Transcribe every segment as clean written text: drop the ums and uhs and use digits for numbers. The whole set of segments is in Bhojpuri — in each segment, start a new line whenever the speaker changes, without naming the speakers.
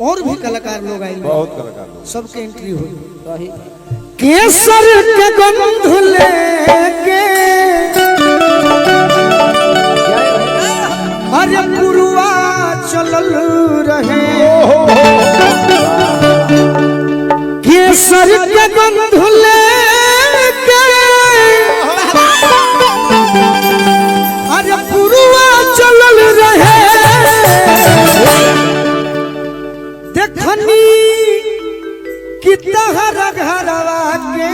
और भी कलाकार लोग आए,
बहुत कलाकार लोग,
सबके एंट्री हुई। केसर के गंध लेके अरे पुरवा चलल रहे, केसर के गंध लेके अरे पुरवा चलल रहे, देखनी कि तहरा घरवा के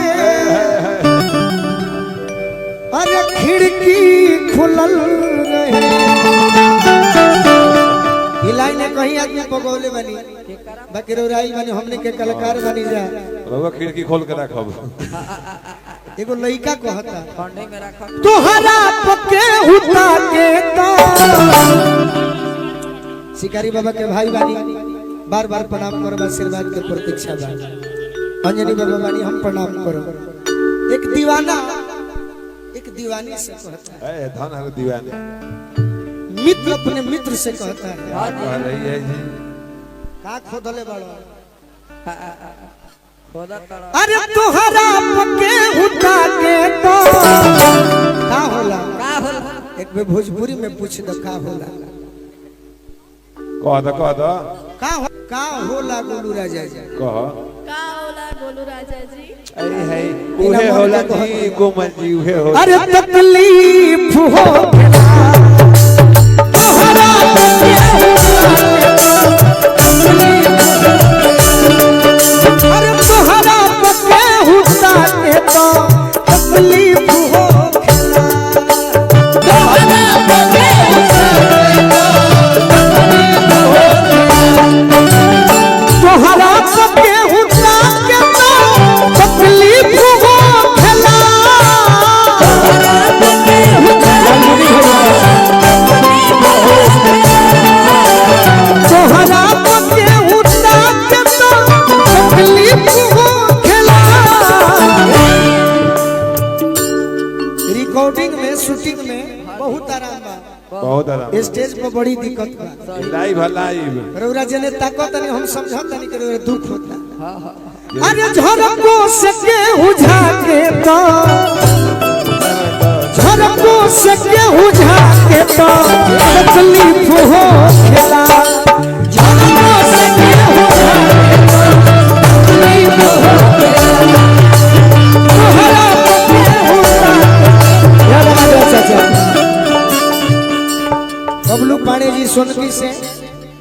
अरे खिड़की खुलल रहे। लाइन कहीं आदमी पगौले बनी बाकी रोराइल बनी, हमने के कलाकार बनी जा
रउआ खिड़की खोल के रखब।
एगो लइका कहता तोहरा पके उता के तो शिकारी बाबा के भाई बानी, बार बार प्रणाम करो, आशीर्वाद के प्रतीक्षा बा। अंजनी बाबा बानी हम प्रणाम करो। एक दीवाना एक दीवानी से कहता है,
धन है दीवाने,
मित्र अपने मित्र से कहता है,
कह रही है जी
का खोदले बड़ो अरे तोहरा पके उठा के तो का होला, एक बे भोजपुरी में पूछ दो का होला,
कह दो
का होला गोलू राजा जी,
कह
का होला गोलू राजा जी।
अरे है उहे होला जी गोमन जी, उहे होला।
अरे तकलीफ हो तोहरा अरे तोहरा पके उठा के तो तकलीफ हो तोहरा पके उठा के तो तकलीफ हो खेला, तोहरा पके उठा के तो तकलीफ हो खेला। रिकॉर्डिंग में शूटिंग में बहुत आराम बा,
बहुत आराम,
स्टेज पर बड़ी दिक्कत बा।
लाइव है लाइव,
रउरा जने ताकत नहीं, हम समझत नहीं कि रउरा दुख होता। अरे झरको से के उझा के तो झरको से के उझा के तो तकलीफ हो खेला।